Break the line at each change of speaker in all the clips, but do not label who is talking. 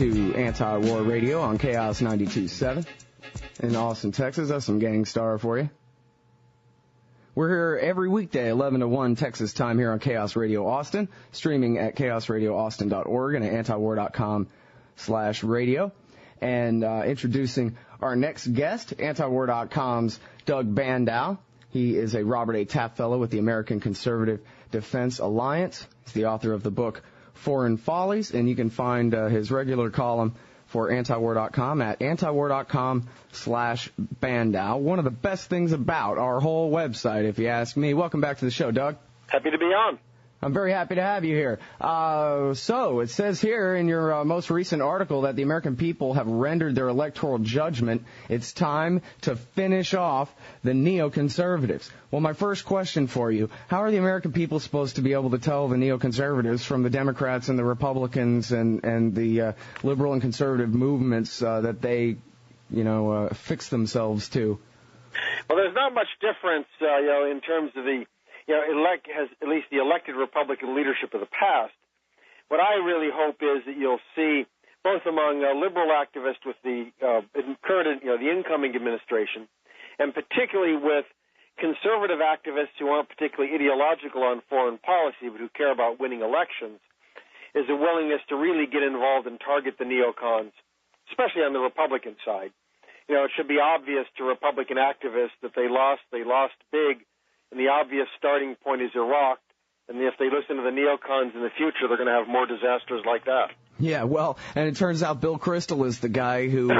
to Anti-War Radio on Chaos 92.7 in Austin, Texas. That's some gang star for you. We're here every weekday, 11 to 1 Texas time here on Chaos Radio Austin, streaming at chaosradioaustin.org and at antiwar.com/radio. And introducing our next guest, antiwar.com's Doug Bandow. He is a Robert A. Taft Fellow with the American Conservative Defense Alliance. He's the author of the book Foreign Follies, and you can find his regular column for antiwar.com at antiwar.com/Bandow. One of the best things about our whole website, if you ask me. Welcome back to the show, Doug.
Happy to be on.
I'm very happy to have you here. So it says here in your most recent article that the American people have rendered their electoral judgment. It's time to finish off the neoconservatives. Well, my first question for you, how are the American people supposed to be able to tell the neoconservatives from the Democrats and the Republicans and the liberal and conservative movements that they, fix themselves to?
Well, there's not much difference, in terms of the at least the elected Republican leadership of the past. What I really hope is that you'll see, both among liberal activists with the current, the incoming administration, and particularly with conservative activists who aren't particularly ideological on foreign policy but who care about winning elections, is a willingness to really get involved and target the neocons, especially on the Republican side. It should be obvious to Republican activists that they lost big. And the obvious starting point is Iraq, and if they listen to the neocons in the future, they're going to have more disasters like that.
Yeah, well, and it turns out Bill Kristol is the guy who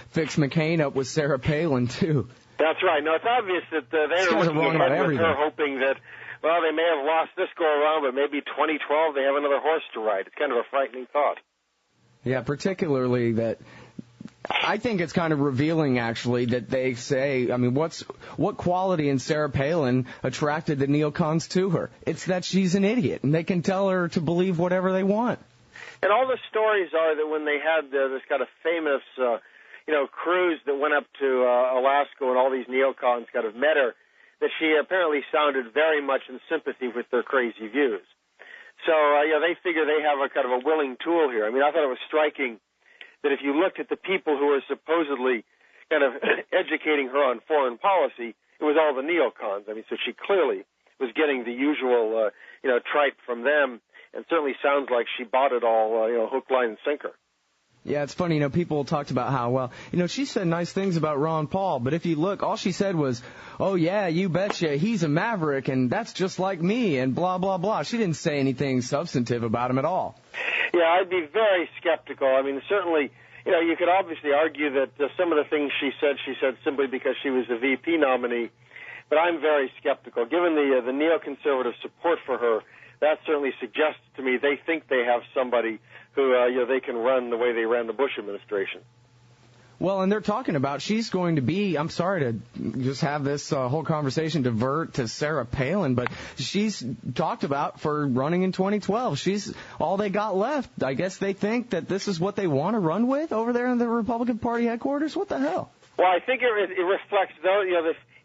fixed McCain up with Sarah Palin, too.
That's right. No, it's obvious that they're looking ahead with her, hoping that, well, they may have lost this go-around, but maybe 2012 they have another horse to ride. It's kind of a frightening thought.
Yeah, particularly that I think it's kind of revealing, actually, that they say, what quality in Sarah Palin attracted the neocons to her? It's that she's an idiot, and they can tell her to believe whatever they want.
And all the stories are that when they had this kind of famous, cruise that went up to Alaska and all these neocons kind of met her, that she apparently sounded very much in sympathy with their crazy views. So, they figure they have a kind of a willing tool here. I thought it was striking that if you looked at the people who were supposedly kind of educating her on foreign policy, it was all the neocons. So she clearly was getting the usual, tripe from them, and certainly sounds like she bought it all, hook, line, and sinker.
Yeah, it's funny, people talked about how, she said nice things about Ron Paul, but if you look, all she said was, oh, yeah, you betcha, he's a maverick, and that's just like me, and blah, blah, blah. She didn't say anything substantive about him at all.
Yeah, I'd be very skeptical. Certainly, you could obviously argue that some of the things she said simply because she was the VP nominee, but I'm very skeptical. Given the neoconservative support for her, that certainly suggests to me they think they have somebody who they can run the way they ran the Bush administration.
Well, and they're talking about she's going to be, I'm sorry to just have this whole conversation divert to Sarah Palin, but she's talked about for running in 2012. She's all they got left. I guess they think that this is what they want to run with over there in the Republican Party headquarters. What the hell?
Well, I think it reflects, though,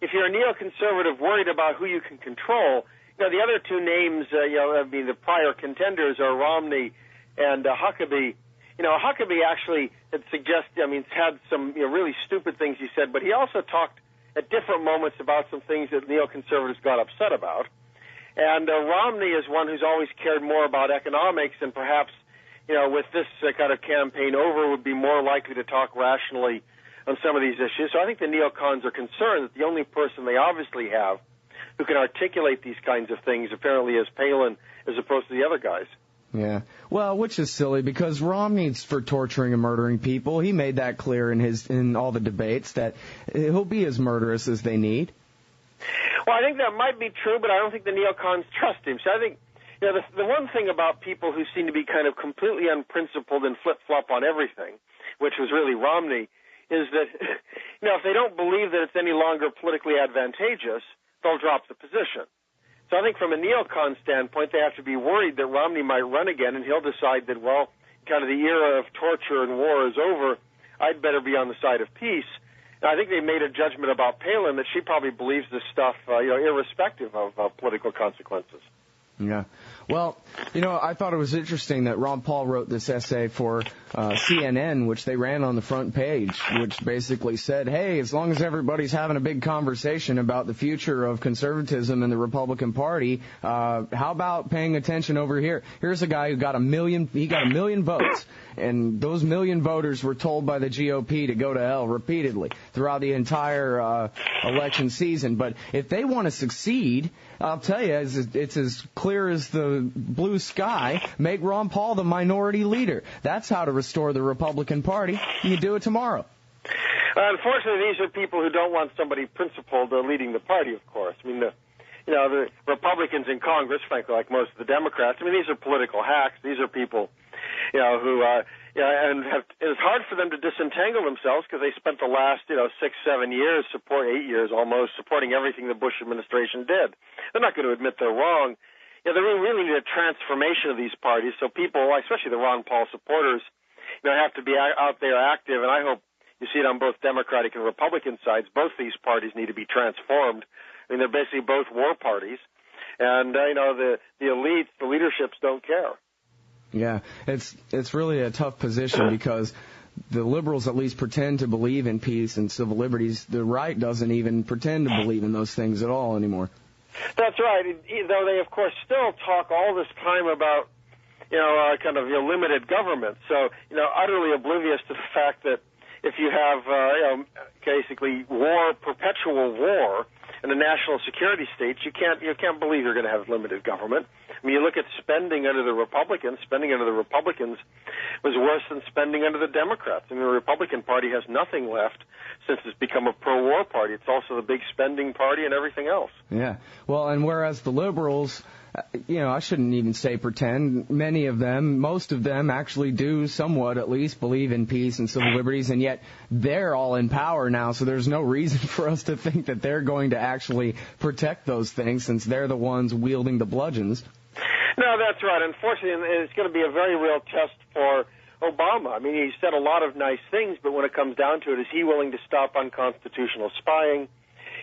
if you're a neoconservative worried about who you can control, the other two names, the prior contenders are Romney and Huckabee. Huckabee actually had had some really stupid things he said, but he also talked at different moments about some things that neoconservatives got upset about. And Romney is one who's always cared more about economics and perhaps, with this kind of campaign over, would be more likely to talk rationally on some of these issues. So I think the neocons are concerned that the only person they obviously have who can articulate these kinds of things apparently is Palin as opposed to the other guys.
Yeah. Well, which is silly because Romney's for torturing and murdering people. He made that clear in all the debates that he'll be as murderous as they need.
Well, I think that might be true, but I don't think the neocons trust him. So I think the one thing about people who seem to be kind of completely unprincipled and flip-flop on everything, which was really Romney, is that if they don't believe that it's any longer politically advantageous, they'll drop the position. So I think from a neocon standpoint, they have to be worried that Romney might run again, and he'll decide that, well, kind of the era of torture and war is over. I'd better be on the side of peace. And I think they made a judgment about Palin that she probably believes this stuff, irrespective of political consequences.
Yeah. Well, I thought it was interesting that Ron Paul wrote this essay for CNN, which they ran on the front page, which basically said, hey, as long as everybody's having a big conversation about the future of conservatism in the Republican Party, how about paying attention over here? Here's a guy who got a million votes, and those million voters were told by the GOP to go to hell repeatedly throughout the entire election season. But if they want to succeed, I'll tell you, it's as clear as the blue sky. Make Ron Paul the minority leader. That's how to restore the Republican Party. You can do it tomorrow.
Unfortunately, these are people who don't want somebody principled leading the party, of course. I mean, the Republicans in Congress, frankly, like most of the Democrats, I mean, these are political hacks. These are people, who, and it's hard for them to disentangle themselves because they spent the last, 6, 7 years, 8 years almost, supporting everything the Bush administration did. They're not going to admit they're wrong. They really need a transformation of these parties. So people, especially the Ron Paul supporters, have to be out there active. And I hope you see it on both Democratic and Republican sides. Both these parties need to be transformed. I mean, they're basically both war parties. And, the elites, the leaderships don't care.
Yeah, it's really a tough position because the liberals at least pretend to believe in peace and civil liberties. The right doesn't even pretend to believe in those things at all anymore.
That's right. Though they, of course, still talk all this time about, kind of limited government. So, utterly oblivious to the fact that if you have, basically war, perpetual war, in a national security state, you can't believe you're going to have limited government. I mean, you look at spending under the Republicans. Spending under the Republicans was worse than spending under the Democrats. I mean, the Republican Party has nothing left since it's become a pro-war party. It's also the big spending party and everything else.
Yeah. Well, and whereas the liberals, I shouldn't even say pretend. Many of them, most of them actually do somewhat at least believe in peace and civil liberties, and yet they're all in power now, so there's no reason for us to think that they're going to actually protect those things since they're the ones wielding the bludgeons.
No, that's right. Unfortunately, it's going to be a very real test for Obama. I mean, he said a lot of nice things, but when it comes down to it, is he willing to stop unconstitutional spying?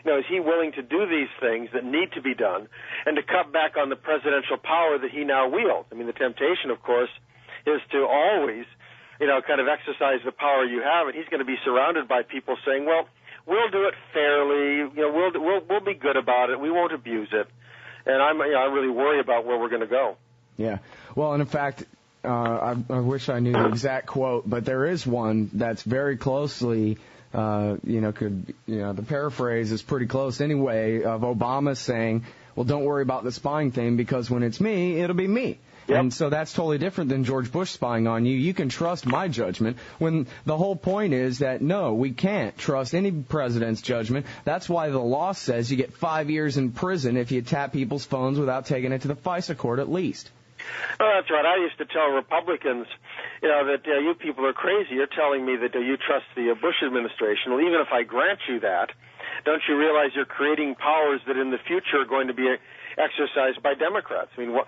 Is he willing to do these things that need to be done and to cut back on the presidential power that he now wields? I mean, the temptation, of course, is to always, kind of exercise the power you have, and he's going to be surrounded by people saying, well, we'll do it fairly, we'll be good about it, we won't abuse it. And I really worry about where we're going to go. Yeah.
Well, and in fact, I wish I knew the exact quote, but there is one that's very closely, the paraphrase is pretty close anyway, of Obama saying, well, don't worry about the spying thing because when it's me, it'll be me. Yep. And so that's totally different than George Bush spying on you. You can trust my judgment when the whole point is that, no, we can't trust any president's judgment. That's why the law says you get 5 years in prison if you tap people's phones without taking it to the FISA court at least.
Oh, that's right. I used to tell Republicans, that you people are crazy. You're telling me that you trust the Bush administration. Well, even if I grant you that, don't you realize you're creating powers that in the future are going to be exercised by Democrats? I mean,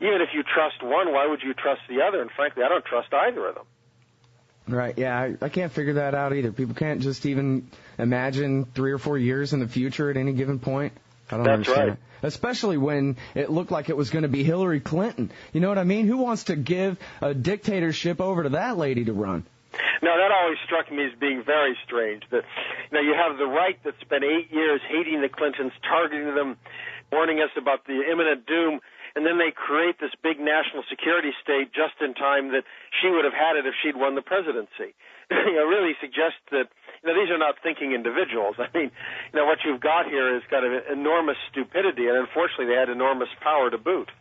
even if you trust one, why would you trust the other? And frankly, I don't trust either of them.
Right, yeah, I can't figure that out either. People can't just even imagine 3 or 4 years in the future at any given point. I don't understand
right.
That. Especially when it looked like it was going to be Hillary Clinton. You know what I mean? Who wants to give a dictatorship over to that lady to run?
No, that always struck me as being very strange. That you have the right that spent 8 years hating the Clintons, targeting them, warning us about the imminent doom, and then they create this big national security state just in time that she would have had it if she'd won the presidency. Really suggests that these are not thinking individuals. I mean, what you've got here is kind of enormous stupidity, and unfortunately they had enormous power to boot.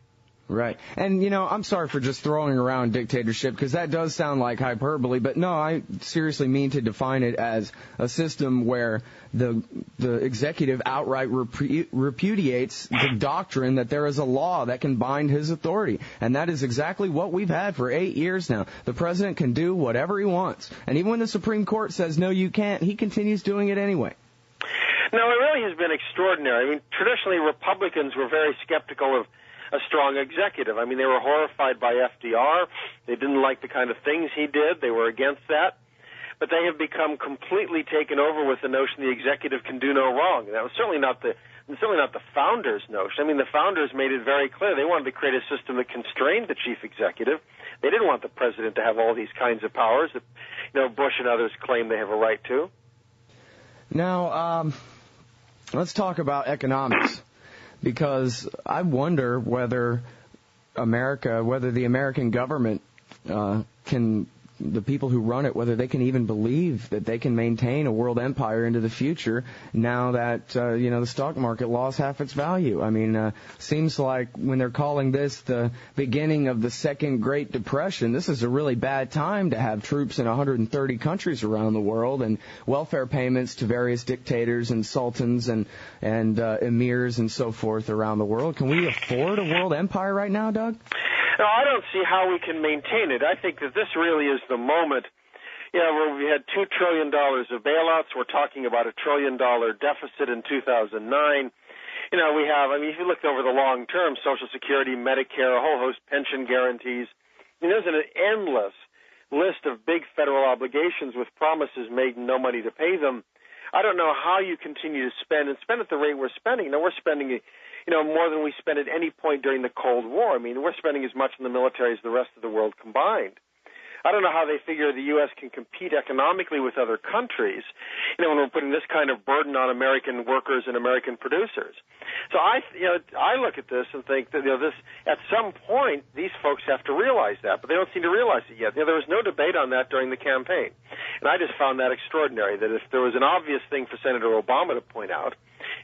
Right. And, I'm sorry for just throwing around dictatorship because that does sound like hyperbole, but no, I seriously mean to define it as a system where the executive outright repudiates the doctrine that there is a law that can bind his authority. And that is exactly what we've had for 8 years now. The president can do whatever he wants. And even when the Supreme Court says, no, you can't, he continues doing it anyway.
No, it really has been extraordinary. I mean, traditionally Republicans were very skeptical of a strong executive. I mean, they were horrified by FDR. They didn't like the kind of things he did. They were against that. but they have become completely taken over with the notion the executive can do no wrong. And that was certainly not the founders' notion. I mean, the founders made it very clear they wanted to create a system that constrained the chief executive. They didn't want the president to have all these kinds of powers that, Bush and others claim they have a right to.
Now, let's talk about economics, because I wonder whether the American government the people who run it, whether they can even believe that they can maintain a world empire into the future now that, the stock market lost half its value. I mean, seems like when they're calling this the beginning of the Second Great Depression, this is a really bad time to have troops in 130 countries around the world and welfare payments to various dictators and sultans and emirs and so forth around the world. Can we afford a world empire right now, Doug?
No, I don't see how we can maintain it. I think that this really is the moment, where we had $2 trillion of bailouts. We're talking about $1 trillion deficit in 2009. We have, if you look over the long term, Social Security, Medicare, a whole host of pension guarantees. There's an endless list of big federal obligations with promises made and no money to pay them. I don't know how you continue to spend at the rate we're spending. Now, we're spending more than we spent at any point during the Cold War. I mean, we're spending as much in the military as the rest of the world combined. I don't know how they figure the U.S. can compete economically with other countries, when we're putting this kind of burden on American workers and American producers. So I look at this and think that, this, at some point, these folks have to realize that, but they don't seem to realize it yet. There was no debate on that during the campaign. And I just found that extraordinary, that if there was an obvious thing for Senator Obama to point out,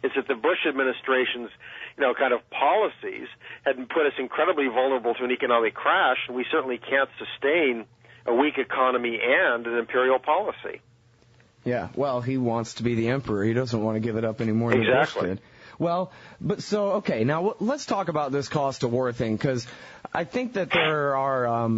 it's that the Bush administration's, kind of policies had put us incredibly vulnerable to an economic crash, and we certainly can't sustain a weak economy and an imperial policy.
Yeah, well, he wants to be the emperor. He doesn't want to give it up any more than Bush did. Well, okay, now let's talk about this cost of war thing, because I think that there are,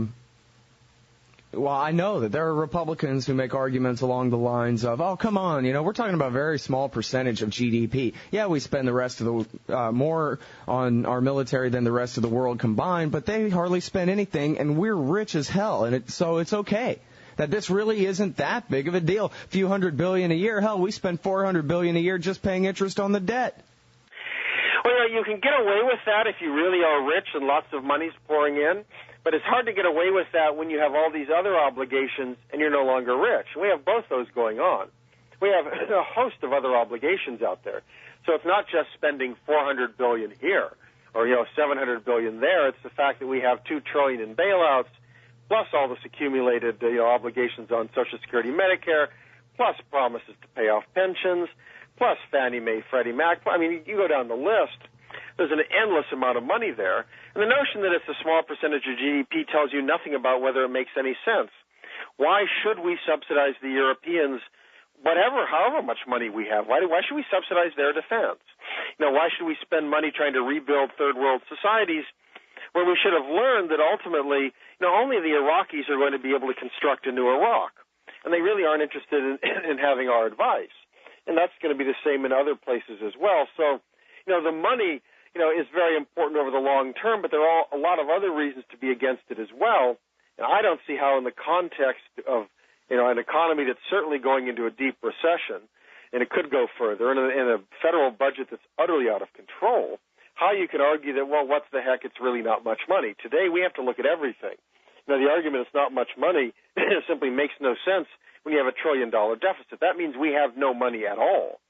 I know that there are Republicans who make arguments along the lines of, oh, come on, we're talking about a very small percentage of GDP. Yeah, we spend the rest of the, more on our military than the rest of the world combined, but they hardly spend anything, and we're rich as hell, and so it's okay. That this really isn't that big of a deal. A few $100 billion a year. Hell, we spend $400 billion a year just paying interest on the debt.
Well, you can get away with that if you really are rich and lots of money's pouring in. But it's hard to get away with that when you have all these other obligations and you're no longer rich. We have both those going on. We have a host of other obligations out there. So it's not just spending $400 billion here or, $700 billion there. It's the fact that we have $2 trillion in bailouts, plus all this accumulated obligations on Social Security, Medicare, plus promises to pay off pensions, plus Fannie Mae, Freddie Mac. I mean, you go down the list. There's an endless amount of money there. And the notion that it's a small percentage of GDP tells you nothing about whether it makes any sense. Why should we subsidize the Europeans, however much money we have? Why should we subsidize their defense? Why should we spend money trying to rebuild third world societies where we should have learned that ultimately, only the Iraqis are going to be able to construct a new Iraq. And they really aren't interested in having our advice. And that's going to be the same in other places as well. So, the money, is very important over the long term, but there are a lot of other reasons to be against it as well. And I don't see how in the context of, an economy that's certainly going into a deep recession, and it could go further, and in a federal budget that's utterly out of control, how you can argue that, well, what's the heck, it's really not much money. Today we have to look at everything. The argument it's not much money simply makes no sense when you have $1 trillion deficit. That means we have no money at all.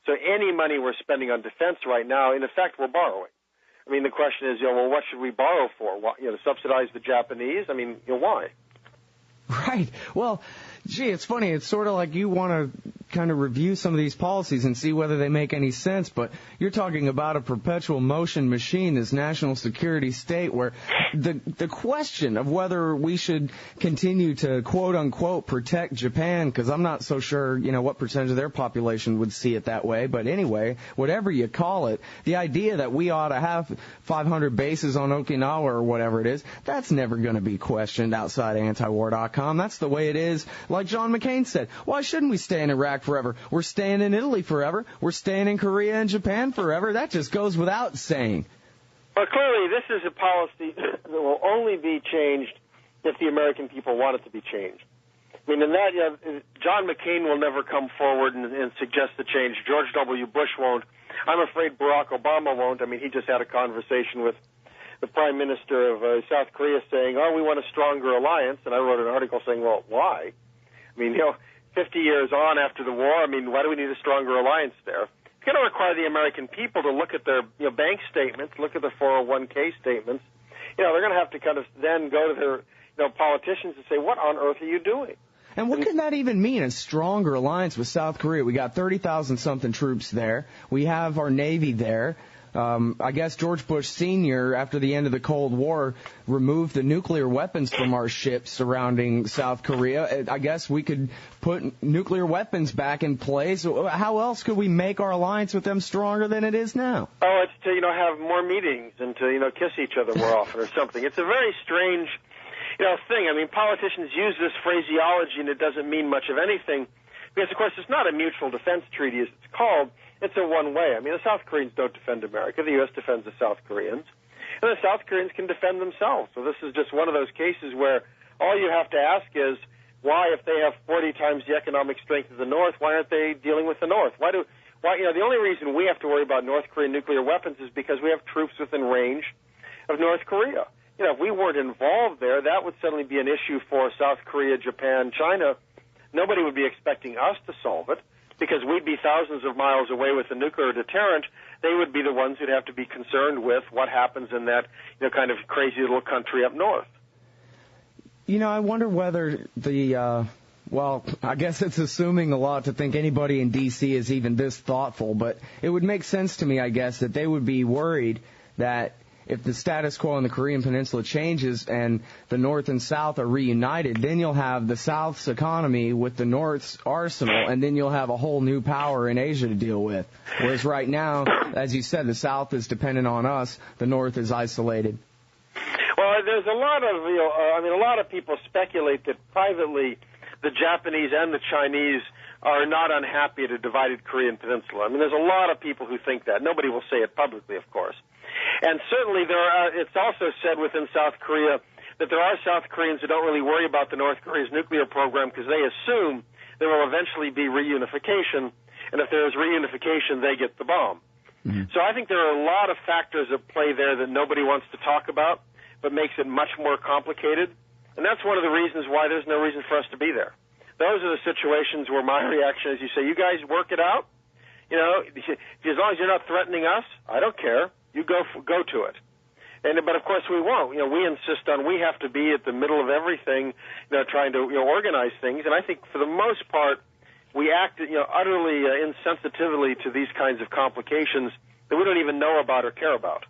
So any money we're spending on defense right now, in effect, we're borrowing. The question is, what should we borrow for? To subsidize the Japanese? Why?
Right. Well, gee, it's funny. It's sort of like you want to kind of review some of these policies and see whether they make any sense, but you're talking about a perpetual motion machine, this national security state, where the question of whether we should continue to quote-unquote protect Japan, because I'm not so sure, what percentage of their population would see it that way, but anyway, whatever you call it, the idea that we ought to have 500 bases on Okinawa or whatever it is, that's never going to be questioned outside antiwar.com. That's the way it is. Like John McCain said, why shouldn't we stay in Iraq forever? We're staying in Italy forever. We're staying in Korea and Japan forever. That just goes without saying.
Well, clearly this is a policy that will only be changed if the American people want it to be changed. I mean, in that, John McCain will never come forward and suggest the change. George W. Bush won't. I'm afraid Barack Obama won't. I mean, he just had a conversation with the Prime Minister of South Korea saying, oh, we want a stronger alliance. And I wrote an article saying, well, why? I mean, 50 years on after the war, I mean, why do we need a stronger alliance there? It's going to require the American people to look at their bank statements, look at their 401k statements. They're going to have to kind of then go to their politicians and say, what on earth are you doing?
And what can that even mean, a stronger alliance with South Korea? We got 30,000-something troops there. We have our Navy there. I guess George Bush Sr., after the end of the Cold War, removed the nuclear weapons from our ships surrounding South Korea. I guess we could put nuclear weapons back in place. How else could we make our alliance with them stronger than it is now?
Oh, it's to, have more meetings and to, kiss each other more often or something. It's a very strange thing. I mean, politicians use this phraseology, and it doesn't mean much of anything because, of course, it's not a mutual defense treaty, as it's called. It's a one-way. I mean, the South Koreans don't defend America. The U.S. defends the South Koreans, and the South Koreans can defend themselves. So this is just one of those cases where all you have to ask is, why, if they have 40 times the economic strength of the North, why aren't they dealing with the North? Why, the only reason we have to worry about North Korean nuclear weapons is because we have troops within range of North Korea. If we weren't involved there, that would suddenly be an issue for South Korea, Japan, China. Nobody would be expecting us to solve it because we'd be thousands of miles away with a nuclear deterrent. They would be the ones who'd have to be concerned with what happens in that, kind of crazy little country up north.
I wonder whether I guess it's assuming a lot to think anybody in D.C. is even this thoughtful, but it would make sense to me, I guess, that they would be worried that if the status quo on the Korean Peninsula changes and the North and South are reunited, then you'll have the South's economy with the North's arsenal, and then you'll have a whole new power in Asia to deal with. Whereas right now, as you said, the South is dependent on us, the North is isolated.
Well, there's a lot of, a lot of people speculate that privately the Japanese and the Chinese are not unhappy at a divided Korean peninsula. I mean, there's a lot of people who think that. Nobody will say it publicly, of course. And certainly it's also said within South Korea that there are South Koreans who don't really worry about the North Korea's nuclear program because they assume there will eventually be reunification, and if there is reunification, they get the bomb. Mm-hmm. So I think there are a lot of factors at play there that nobody wants to talk about, but makes it much more complicated. And that's one of the reasons why there's no reason for us to be there. Those are the situations where my reaction is, you say, you guys work it out. As long as you're not threatening us, I don't care. You go to it. But of course we won't. We insist on we have to be at the middle of everything, trying to organize things. And I think for the most part, we act utterly insensitively to these kinds of complications that we don't even know about or care about.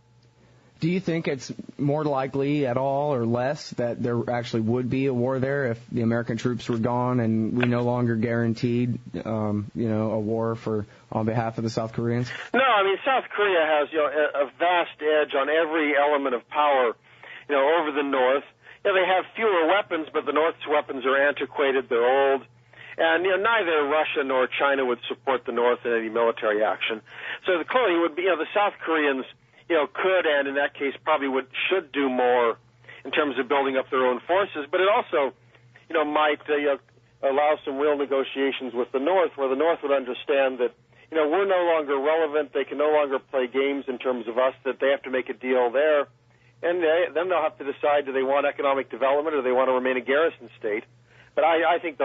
Do you think it's more likely at all or less that there actually would be a war there if the American troops were gone and we no longer guaranteed, a war on behalf of the South Koreans?
No, I mean, South Korea has, a vast edge on every element of power, over the North. They have fewer weapons, but the North's weapons are antiquated, they're old. And, neither Russia nor China would support the North in any military action. So clearly it would be, the South Koreans, could and in that case probably should do more in terms of building up their own forces. But it also, might allow some real negotiations with the North where the North would understand that, we're no longer relevant. They can no longer play games in terms of us, that they have to make a deal there. And then they'll have to decide, do they want economic development or do they want to remain a garrison state? But I think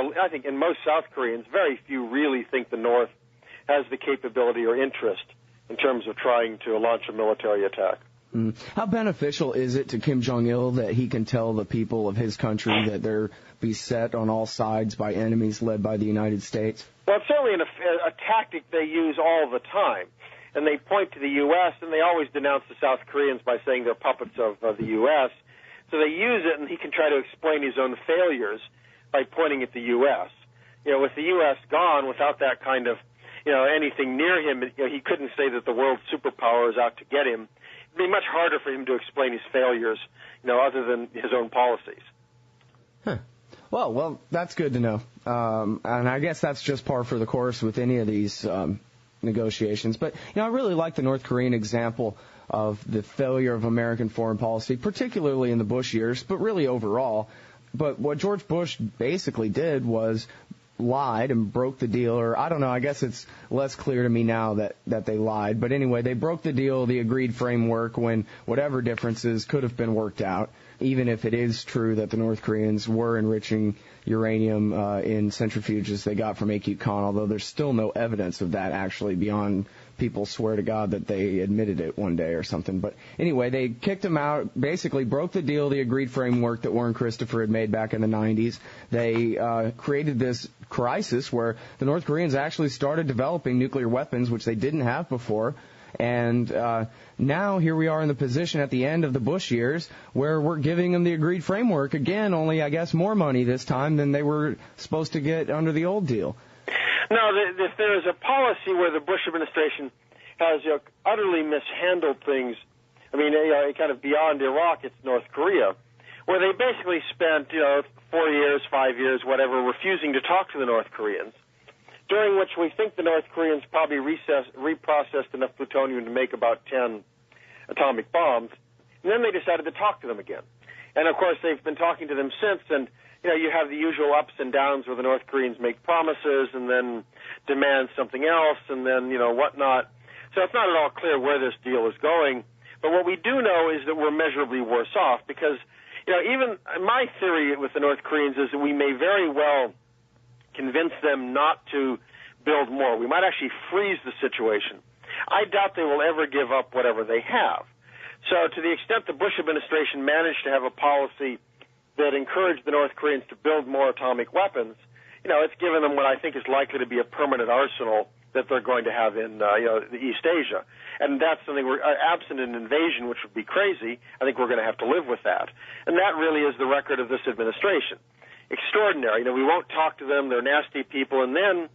in most South Koreans, very few really think the North has the capability or interest in terms of trying to launch a military attack.
How beneficial is it to Kim Jong-il that he can tell the people of his country that they're beset on all sides by enemies led by the United States?
Well, it's certainly a tactic they use all the time. And they point to the U.S., and they always denounce the South Koreans by saying they're puppets of the U.S. So they use it, and he can try to explain his own failures by pointing at the U.S. With the U.S. gone, without that kind of anything near him, he couldn't say that the world superpower is out to get him. It'd be much harder for him to explain his failures, other than his own policies.
Huh. Well, that's good to know. And I guess that's just par for the course with any of these negotiations. But, I really like the North Korean example of the failure of American foreign policy, particularly in the Bush years, but really overall. But what George Bush basically did was lied and broke the deal, or I don't know, I guess it's less clear to me now that they lied. But anyway, they broke the deal, the agreed framework, when whatever differences could have been worked out, even if it is true that the North Koreans were enriching uranium in centrifuges they got from Con, although there's still no evidence of that actually beyond people swear to God that they admitted it one day or something. But anyway, they kicked him out, basically broke the deal, the agreed framework that Warren Christopher had made back in the 90s. They created this crisis where the North Koreans actually started developing nuclear weapons, which they didn't have before. And now here we are in the position at the end of the Bush years where we're giving them the agreed framework again, only I guess more money this time than they were supposed to get under the old deal.
No, if there is a policy where the Bush administration has utterly mishandled things, I mean, kind of beyond Iraq, it's North Korea, where they basically spent 4 years, 5 years, whatever, refusing to talk to the North Koreans, during which we think the North Koreans probably reprocessed enough plutonium to make about 10 atomic bombs, and then they decided to talk to them again. And, of course, they've been talking to them since, and you have the usual ups and downs where the North Koreans make promises and then demand something else and then, whatnot. So it's not at all clear where this deal is going. But what we do know is that we're measurably worse off because, even my theory with the North Koreans is that we may very well convince them not to build more. We might actually freeze the situation. I doubt they will ever give up whatever they have. So to the extent the Bush administration managed to have a policy that encouraged the North Koreans to build more atomic weapons, it's given them what I think is likely to be a permanent arsenal that they're going to have in, the East Asia. And that's something we're absent an invasion, which would be crazy. I think we're going to have to live with that. And that really is the record of this administration. Extraordinary. We won't talk to them. They're nasty people. And then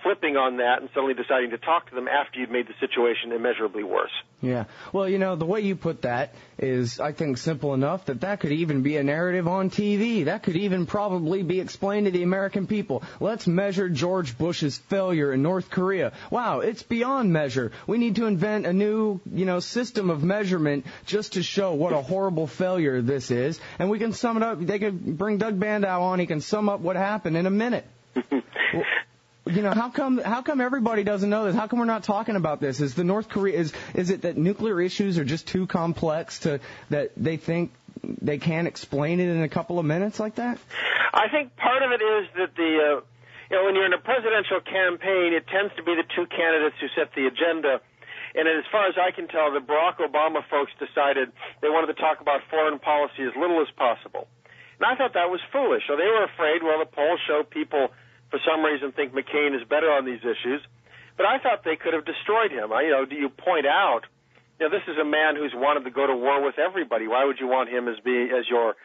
flipping on that and suddenly deciding to talk to them after you've made the situation immeasurably worse.
Yeah. Well, the way you put that is, I think, simple enough that could even be a narrative on TV. That could even probably be explained to the American people. Let's measure George Bush's failure in North Korea. Wow, it's beyond measure. We need to invent a new, system of measurement just to show what a horrible failure this is. And we can sum it up. They could bring Doug Bandow on. He can sum up what happened in a minute. How come everybody doesn't know this? How come we're not talking about this? Is the North Korea is it that nuclear issues are just too complex that they think they can't explain it in a couple of minutes like that?
I think part of it is that when you're in a presidential campaign, it tends to be the two candidates who set the agenda. And as far as I can tell, the Barack Obama folks decided they wanted to talk about foreign policy as little as possible. And I thought that was foolish. So they were afraid, the polls show people for some reason think McCain is better on these issues. But I thought they could have destroyed him. Do you point out, this is a man who's wanted to go to war with everybody. Why would you want him as your,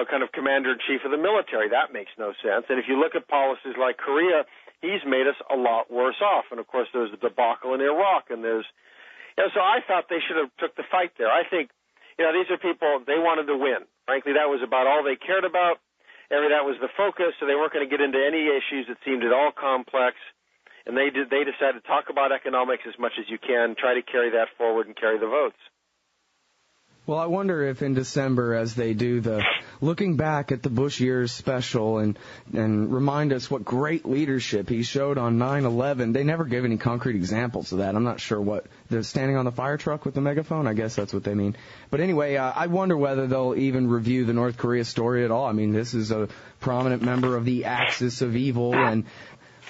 kind of commander-in-chief of the military? That makes no sense. And if you look at policies like Korea, he's made us a lot worse off. And, of course, there's the debacle in Iraq. And there's, so I thought they should have took the fight there. I think, these are people, they wanted to win. Frankly, that was about all they cared about. That was the focus, so they weren't going to get into any issues that seemed at all complex. And they decided to talk about economics as much as you can, try to carry that forward and carry the votes.
Well, I wonder if in December, as they do the looking back at the Bush years special and remind us what great leadership he showed on 9/11, they never give any concrete examples of that. I'm not sure what they're standing on the fire truck with the megaphone. I guess that's what they mean. But anyway, I wonder whether they'll even review the North Korea story at all. I mean, this is a prominent member of the axis of evil, and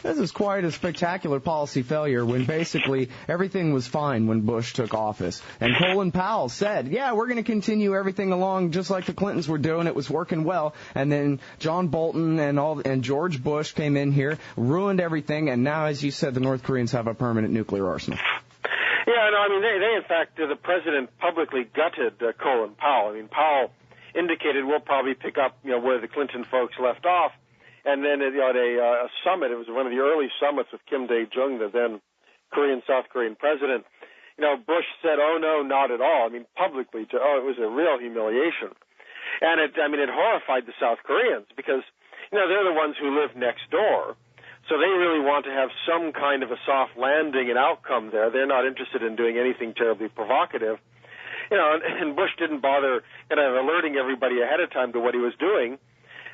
this is quite a spectacular policy failure when basically everything was fine when Bush took office. And Colin Powell said, yeah, we're going to continue everything along just like the Clintons were doing. It was working well. And then John Bolton and George Bush came in here, ruined everything, and now, as you said, the North Koreans have a permanent nuclear arsenal.
Yeah, no, I mean, they in fact, the president publicly gutted Colin Powell. I mean, Powell indicated we'll probably pick up, where the Clinton folks left off. And then at a summit, it was one of the early summits with Kim Dae-jung, the then South Korean president, Bush said, oh, no, not at all. I mean, publicly, it was a real humiliation. And it horrified the South Koreans because, they're the ones who live next door. So they really want to have some kind of a soft landing and outcome there. They're not interested in doing anything terribly provocative. And Bush didn't bother alerting everybody ahead of time to what he was doing.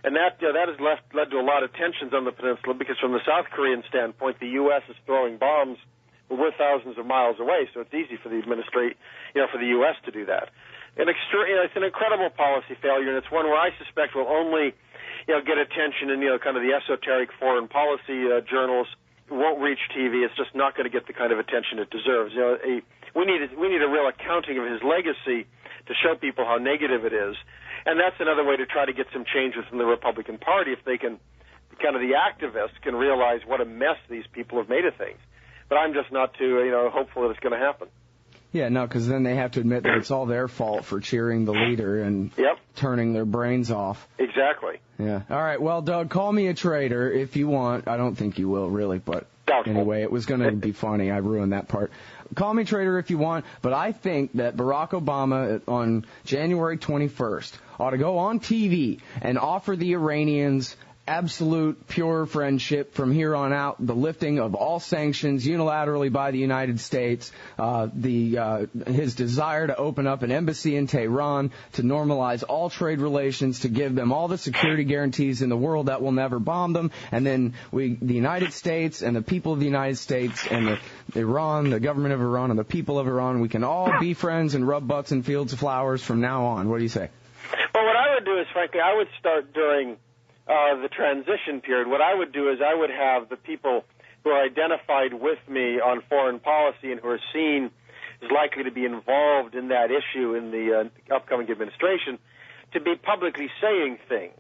And that has led to a lot of tensions on the peninsula because from the South Korean standpoint, the U.S. is throwing bombs. We're thousands of miles away, so it's easy for the for the U.S. to do that. It's an incredible policy failure, and it's one where I suspect will only, get attention in, kind of the esoteric foreign policy journals. It won't reach TV. It's just not going to get the kind of attention it deserves. We need a real accounting of his legacy to show people how negative it is, and that's another way to try to get some change within the Republican Party if they can, kind of the activists can realize what a mess these people have made of things. But I'm just not too, hopeful that it's going to happen.
Yeah, no, because then they have to admit that it's all their fault for cheering the leader and turning their brains off.
Exactly.
Yeah. All right, well, Doug, call me a traitor if you want. I don't think you will, really, but anyway, it was going to be funny. I ruined that part. Call me traitor if you want, but I think that Barack Obama on January 21st ought to go on TV and offer the Iranians absolute pure friendship from here on out, the lifting of all sanctions unilaterally by the United States, his desire to open up an embassy in Tehran, to normalize all trade relations, to give them all the security guarantees in the world that will never bomb them, and then the United States and the people of the United States and Iran, the government of Iran and the people of Iran, we can all be friends and rub butts in fields of flowers from now on. What do you say?
Well, what I would do is, frankly, I would start during the transition period. What I would do is I would have the people who are identified with me on foreign policy and who are seen as likely to be involved in that issue in the upcoming administration to be publicly saying things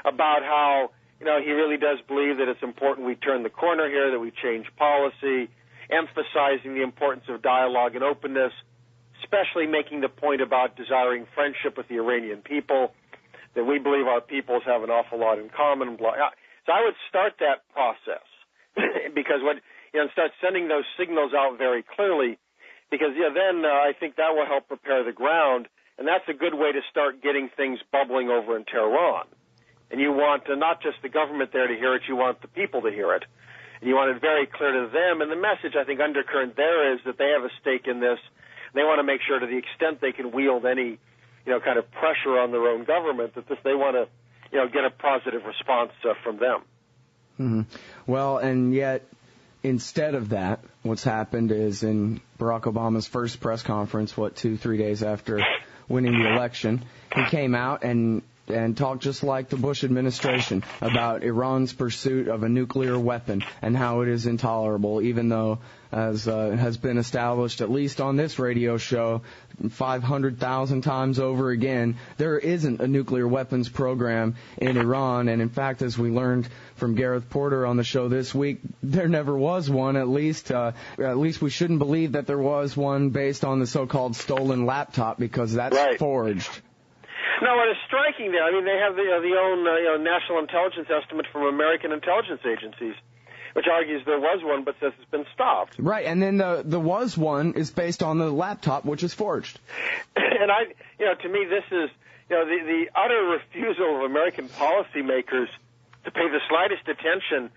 about how, he really does believe that it's important we turn the corner here, that we change policy, emphasizing the importance of dialogue and openness, especially making the point about desiring friendship with the Iranian people, that we believe our peoples have an awful lot in common. So I would start that process because start sending those signals out very clearly, because then I think that will help prepare the ground, and that's a good way to start getting things bubbling over in Tehran. And you want not just the government there to hear it, you want the people to hear it, and you want it very clear to them. And the message, I think, undercurrent there is that they have a stake in this. They want to make sure to the extent they can wield any kind of pressure on their own government, that they want to, get a positive response from them.
Mm-hmm. Well, and yet, instead of that, what's happened is in Barack Obama's first press conference, 2-3 days after winning the election, he came out and talked just like the Bush administration about Iran's pursuit of a nuclear weapon and how it is intolerable, even though, as has been established at least on this radio show 500,000 times over again, there isn't a nuclear weapons program in Iran. And in fact, as we learned from Gareth Porter on the show this week, there never was one. At least we shouldn't believe that there was one based on the so-called stolen laptop, because that's forged.
No, what is striking there, they have the own national intelligence estimate from American intelligence agencies, which argues there was one but says it's been stopped.
Right, and then the was one is based on the laptop, which is forged.
And to me, this is, the utter refusal of American policymakers to pay the slightest attention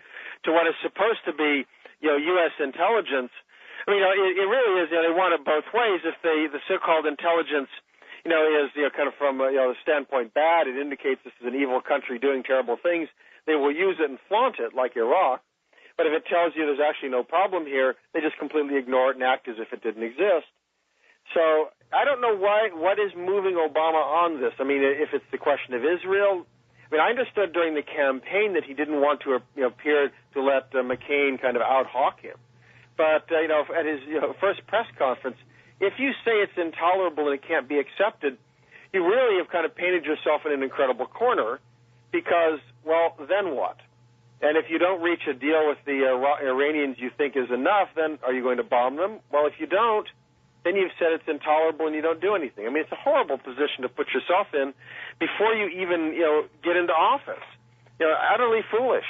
to what is supposed to be, U.S. intelligence. It really is, they want it both ways. If the so-called intelligence is kind of from the standpoint bad, it indicates this is an evil country doing terrible things, they will use it and flaunt it like Iraq. But if it tells you there's actually no problem here, they just completely ignore it and act as if it didn't exist. So I don't know what is moving Obama on this. If it's the question of Israel, I understood during the campaign that he didn't want to appear to let McCain kind of out-hawk him. But at his first press conference, if you say it's intolerable and it can't be accepted, you really have kind of painted yourself in an incredible corner, because, well, then what? And if you don't reach a deal with the Iranians you think is enough, then are you going to bomb them? Well, if you don't, then you've said it's intolerable and you don't do anything. It's a horrible position to put yourself in before you even, get into office. Utterly foolish.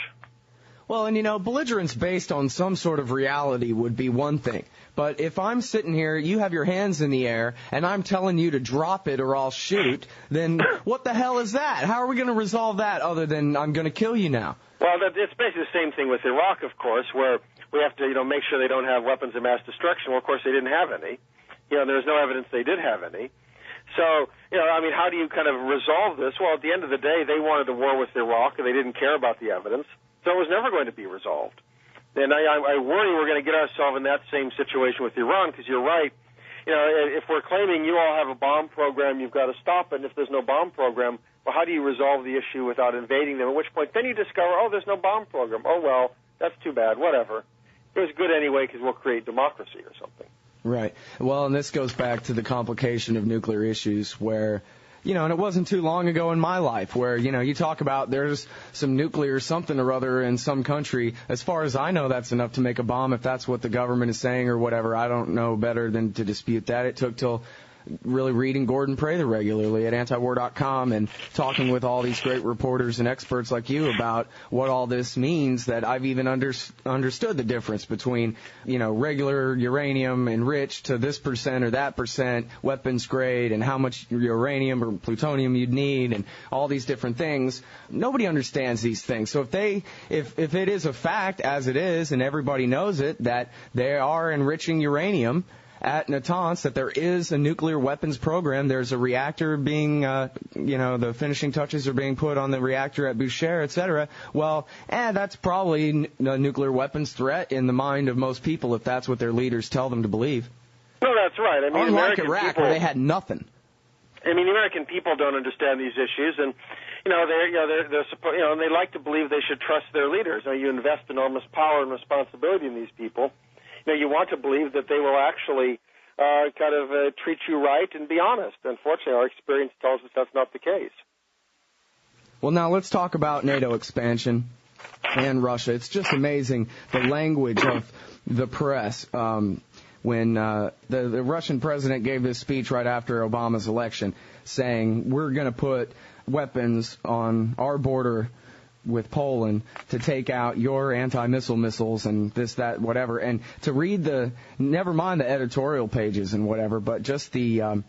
Well, and belligerence based on some sort of reality would be one thing. But if I'm sitting here, you have your hands in the air, and I'm telling you to drop it or I'll shoot, then what the hell is that? How are we going to resolve that other than I'm going to kill you now?
Well, it's basically the same thing with Iraq, of course, where we have to, make sure they don't have weapons of mass destruction. Well, of course, they didn't have any. There's no evidence they did have any. So, I mean, how do you kind of resolve this? Well, at the end of the day, they wanted a war with Iraq, and they didn't care about the evidence, so it was never going to be resolved. And I worry we're going to get ourselves in that same situation with Iran, because you're right. If we're claiming you all have a bomb program, you've got to stop it, and if there's no bomb program, well, how do you resolve the issue without invading them? At which point, then you discover, there's no bomb program. Oh, well, that's too bad, whatever. It was good anyway because we'll create democracy or something.
Right. Well, and this goes back to the complication of nuclear issues where, and it wasn't too long ago in my life where, you talk about there's some nuclear something or other in some country. As far as I know, that's enough to make a bomb if that's what the government is saying or whatever. I don't know better than to dispute that. It took till really reading Gordon Prather regularly at antiwar.com and talking with all these great reporters and experts like you about what all this means that I've even understood the difference between, regular uranium enriched to this percent or that percent, weapons grade, and how much uranium or plutonium you'd need and all these different things. Nobody understands these things. So if it is a fact, as it is, and everybody knows it, that they are enriching uranium at Natanz, that there is a nuclear weapons program. There's a reactor being, the finishing touches are being put on the reactor at Bushehr, et cetera. Well, that's probably a nuclear weapons threat in the mind of most people if that's what their leaders tell them to believe.
No, that's right. I mean,
unlike Iraq, where they had nothing.
I mean, the American people don't understand these issues, and they like to believe they should trust their leaders. You invest enormous power and responsibility in these people. You want to believe that they will actually treat you right and be honest. Unfortunately, our experience tells us that's not the case.
Well, now let's talk about NATO expansion and Russia. It's just amazing the language of the press. When the Russian president gave this speech right after Obama's election saying, we're going to put weapons on our border with Poland to take out your anti-missile missiles and this, that, whatever. And to read never mind the editorial pages and whatever, but just the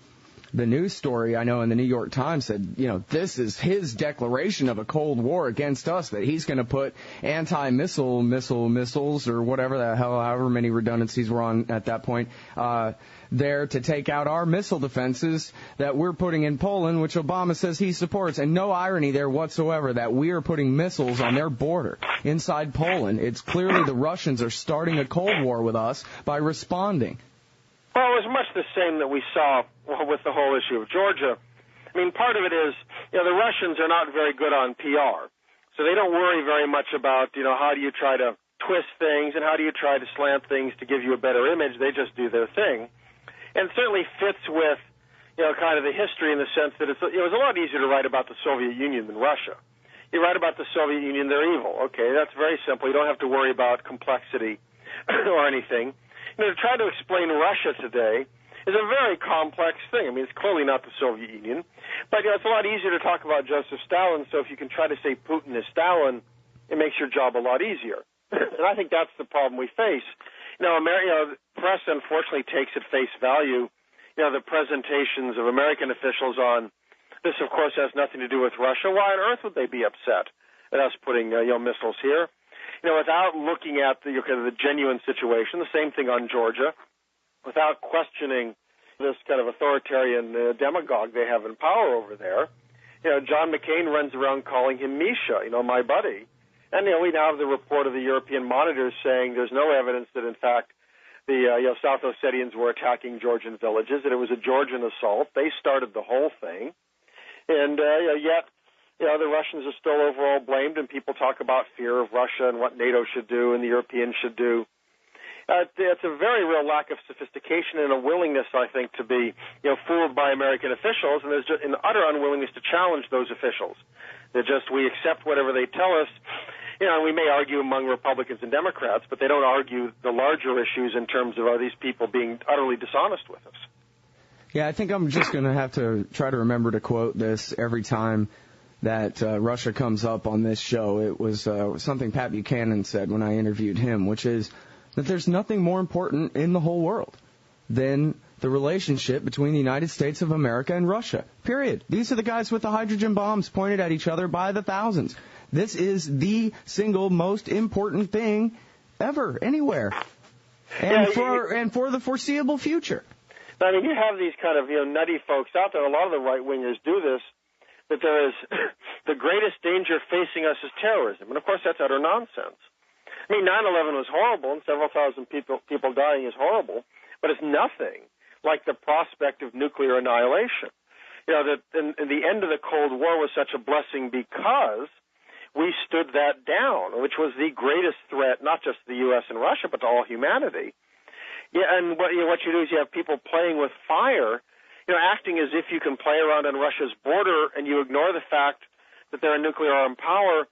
news story I know in the New York Times said, this is his declaration of a Cold War against us, that he's going to put missiles or whatever the hell, however many redundancies were on at that point, there to take out our missile defenses that we're putting in Poland, which Obama says he supports. And no irony there whatsoever that we are putting missiles on their border inside Poland. It's clearly the Russians are starting a Cold War with us by responding.
Well, it was much the same that we saw with the whole issue of Georgia. I mean, part of it is, the Russians are not very good on PR. So they don't worry very much about, how do you try to twist things and how do you try to slant things to give you a better image. They just do their thing. And it certainly fits with, kind of the history in the sense that it was a lot easier to write about the Soviet Union than Russia. You write about the Soviet Union, they're evil. Okay, that's very simple. You don't have to worry about complexity or anything. To try to explain Russia today is a very complex thing. I mean, it's clearly not the Soviet Union. But, it's a lot easier to talk about Joseph Stalin, so if you can try to say Putin is Stalin, it makes your job a lot easier. And I think that's the problem we face. The press, unfortunately, takes at face value, the presentations of American officials on this, of course, has nothing to do with Russia. Why on earth would they be upset at us putting, missiles here? Without looking at the genuine situation, the same thing on Georgia, without questioning this kind of authoritarian demagogue they have in power over there. John McCain runs around calling him Misha, my buddy. And, we now have the report of the European monitors saying there's no evidence that, in fact, the South Ossetians were attacking Georgian villages, that it was a Georgian assault. They started the whole thing. And yet, the Russians are still overall blamed, and people talk about fear of Russia and what NATO should do and the Europeans should do. It's a very real lack of sophistication and a willingness, I think, to be fooled by American officials, and there's just an utter unwillingness to challenge those officials. We accept whatever they tell us. We may argue among Republicans and Democrats, but they don't argue the larger issues in terms of are these people being utterly dishonest with us.
Yeah, I think I'm just going to have to try to remember to quote this every time that Russia comes up on this show. It was something Pat Buchanan said when I interviewed him, which is that there's nothing more important in the whole world than the relationship between the United States of America and Russia. Period. These are the guys with the hydrogen bombs pointed at each other by the thousands. This is the single most important thing ever, anywhere, and for the foreseeable future.
I mean, you have these kind of, nutty folks out there. A lot of the right-wingers do this, that there is the greatest danger facing us is terrorism. And, of course, that's utter nonsense. I mean, 9/11 was horrible, and several thousand people dying is horrible, but it's nothing like the prospect of nuclear annihilation. That in the end of the Cold War was such a blessing because we stood that down, which was the greatest threat, not just to the U.S. and Russia, but to all humanity. Yeah, and what you do is you have people playing with fire, acting as if you can play around on Russia's border, and you ignore the fact that they're a nuclear-armed power,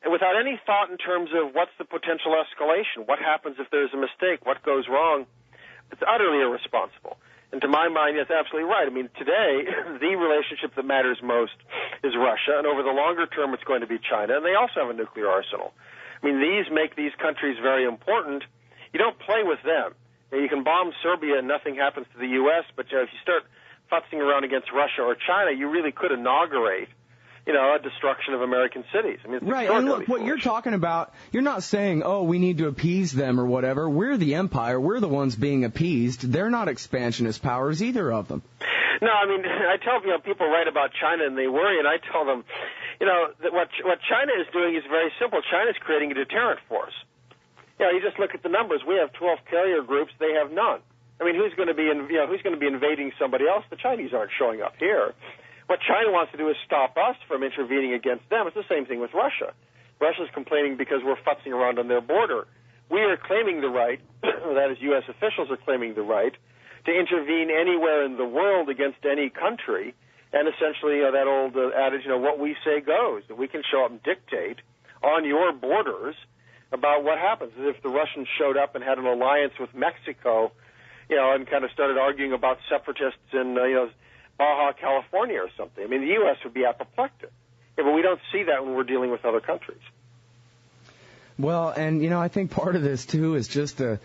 and without any thought in terms of what's the potential escalation, what happens if there's a mistake, what goes wrong. It's utterly irresponsible. And to my mind, that's absolutely right. I mean, today, the relationship that matters most is Russia, and over the longer term, it's going to be China, and they also have a nuclear arsenal. I mean, these make these countries very important. You don't play with them. You can bomb Serbia and nothing happens to the U.S., but if you start futzing around against Russia or China, you really could inaugurate a destruction of American cities. I mean, it's
right, and look, what you're talking about, you're not saying, we need to appease them or whatever. We're the empire. We're the ones being appeased. They're not expansionist powers, either of them.
No, I mean, I tell people write about China and they worry, and I tell them, that what China is doing is very simple. China's creating a deterrent force. You just look at the numbers. We have 12 carrier groups. They have none. I mean, who's going to be invading somebody else? The Chinese aren't showing up here. What China wants to do is stop us from intervening against them. It's the same thing with Russia. Russia's complaining because we're futzing around on their border. We are claiming the right, that is, U.S. officials are claiming the right, to intervene anywhere in the world against any country. And essentially, that old adage, what we say goes, that we can show up and dictate on your borders about what happens. As if the Russians showed up and had an alliance with Mexico, and kind of started arguing about separatists in, Baja California or something. I mean, the U.S. would be apoplectic. But we don't see that when we're dealing with other countries.
Well, and, I think part of this, too, is just the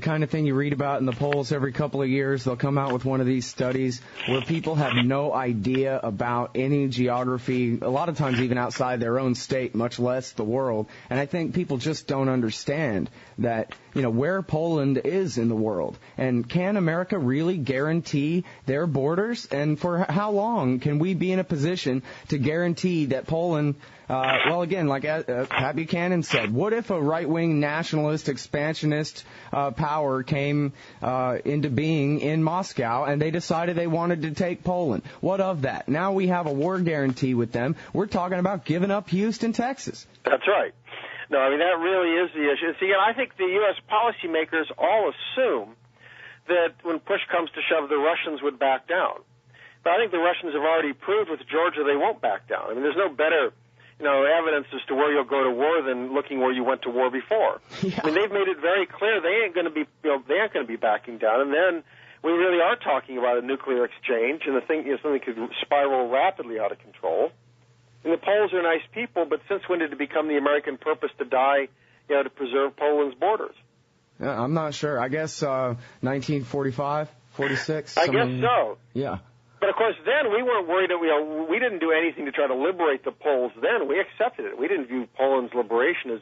kind of thing you read about in the polls every couple of years. They'll come out with one of these studies where people have no idea about any geography, a lot of times even outside their own state, much less the world. And I think people just don't understand that, where Poland is in the world. And can America really guarantee their borders? And for how long can we be in a position to guarantee that Poland, well, again, like Pat Buchanan said, what if a right-wing nationalist, expansionist power came into being in Moscow and they decided they wanted to take Poland? What of that? Now we have a war guarantee with them. We're talking about giving up Houston, Texas.
That's right. No, I mean, that really is the issue. See, I think the U.S. policymakers all assume that when push comes to shove, the Russians would back down. But I think the Russians have already proved with Georgia they won't back down. I mean, there's no better evidence as to where you'll go to war than looking where you went to war before. Yeah. I mean, they've made it very clear they ain't going to be, they aren't going to be backing down. And then we really are talking about a nuclear exchange, and the thing is something could spiral rapidly out of control. And the Poles are nice people, but since when did it become the American purpose to die, to preserve Poland's borders?
Yeah, I'm not sure. I guess 1945, 46.
I guess so.
Yeah.
But, of course, then we weren't worried that we didn't do anything to try to liberate the Poles then. We accepted it. We didn't view Poland's liberation as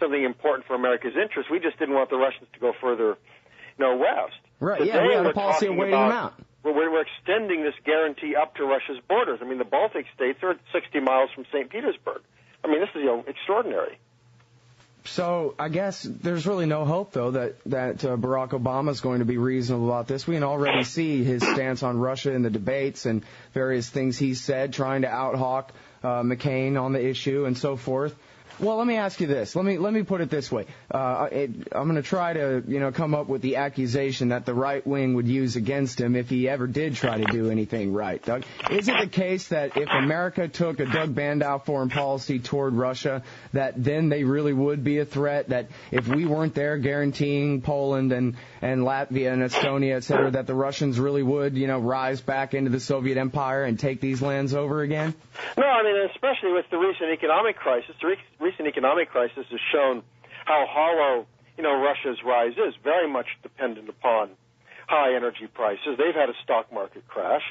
something important for America's interests. We just didn't want the Russians to go further, west.
Right, today, we had a policy of waiting them out.
We're extending this guarantee up to Russia's borders. I mean, the Baltic states are 60 miles from St. Petersburg. I mean, this is, extraordinary.
So I guess there's really no hope, though, that Barack Obama is going to be reasonable about this. We can already see his stance on Russia in the debates and various things he's said, trying to out-hawk McCain on the issue and so forth. Well, let me ask you this. Let me put it this way. I'm going to try to, come up with the accusation that the right wing would use against him if he ever did try to do anything right. Doug, is it the case that if America took a Doug Bandow foreign policy toward Russia, that then they really would be a threat? That if we weren't there guaranteeing Poland and Latvia and Estonia, et cetera, that the Russians really would, rise back into the Soviet Empire and take these lands over again?
No, I mean, especially with the recent economic crisis. The recent economic crisis has shown how hollow, Russia's rise is, very much dependent upon high energy prices. They've had a stock market crash.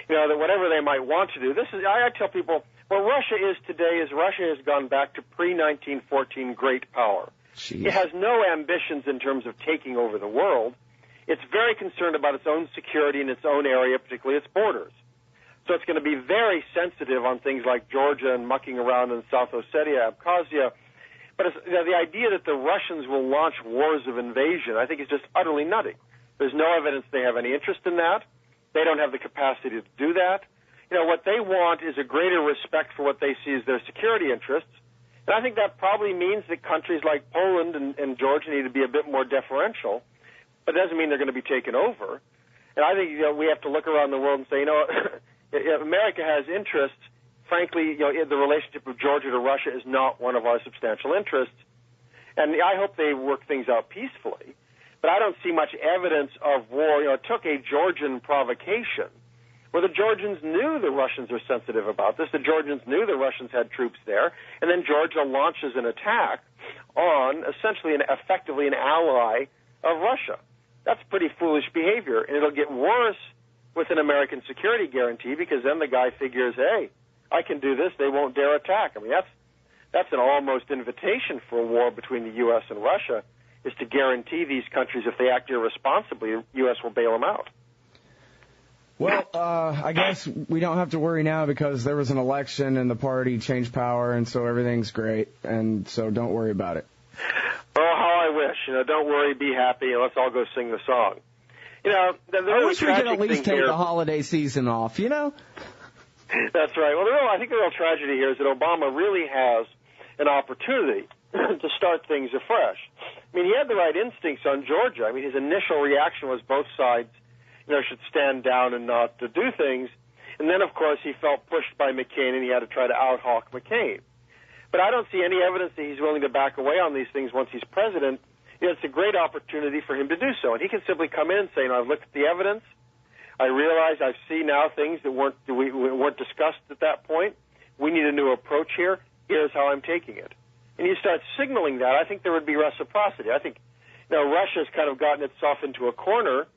That whatever they might want to do, I tell people, what Russia is today is Russia has gone back to pre-1914 great power.
Jeez.
It has no ambitions in terms of taking over the world. it's very concerned about its own security in its own area, particularly its borders. So it's going to be very sensitive on things like Georgia and mucking around in South Ossetia, Abkhazia. But the idea that the Russians will launch wars of invasion, I think, is just utterly nutty. There's no evidence they have any interest in that. They don't have the capacity to do that. What they want is a greater respect for what they see as their security interests. And I think that probably means that countries like Poland and Georgia need to be a bit more deferential, but it doesn't mean they're going to be taken over. And I think we have to look around the world and say, America has interests. Frankly, the relationship of Georgia to Russia is not one of our substantial interests. And I hope they work things out peacefully. But I don't see much evidence of war. It took a Georgian provocation where the Georgians knew the Russians were sensitive about this. The Georgians knew the Russians had troops there. And then Georgia launches an attack on essentially effectively an ally of Russia. That's pretty foolish behavior. And it'll get worse with an American security guarantee because then the guy figures, hey, I can do this. They won't dare attack. I mean, that's an almost invitation for a war between the U.S. and Russia, is to guarantee these countries, if they act irresponsibly, the U.S. will bail them out.
Well, I guess we don't have to worry now because there was an election and the party changed power, and so everything's great, and so don't worry about it.
Oh, how I wish. Don't worry, be happy, and let's all go sing the song.
I wish we could at least take the holiday season off,
That's right. Well, I think the real tragedy here is that Obama really has an opportunity to start things afresh. I mean, he had the right instincts on Georgia. I mean, his initial reaction was both sides, should stand down and not to do things. And then, of course, he felt pushed by McCain, and he had to try to out-hawk McCain. But I don't see any evidence that he's willing to back away on these things once he's president. It's a great opportunity for him to do so. And he can simply come in and say, I've looked at the evidence. I realize I see now things that weren't discussed at that point. We need a new approach here. Here's how I'm taking it. And you start signaling that, I think there would be reciprocity. I think, Russia's kind of gotten itself into a corner.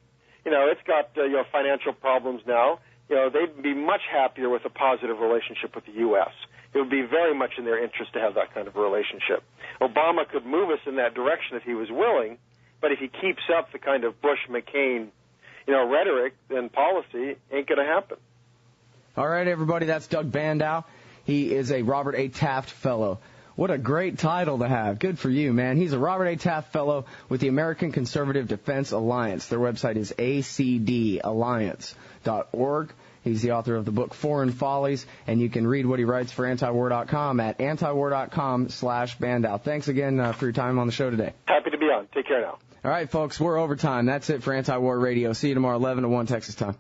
It's got, financial problems now. They'd be much happier with a positive relationship with the U.S. It would be very much in their interest to have that kind of a relationship. Obama could move us in that direction if he was willing, but if he keeps up the kind of Bush-McCain, rhetoric and policy, ain't going to happen.
All right, everybody, that's Doug Bandow. He is a Robert A. Taft Fellow. What a great title to have. Good for you, man. He's a Robert A. Taft Fellow with the American Conservative Defense Alliance. Their website is acdalliance.org. He's the author of the book Foreign Follies, and you can read what he writes for antiwar.com at antiwar.com/Bandow. Thanks again for your time on the show today.
Happy to be on. Take care now.
All right, folks, we're overtime. That's it for Anti-War Radio. See you tomorrow, 11 to 1 Texas time.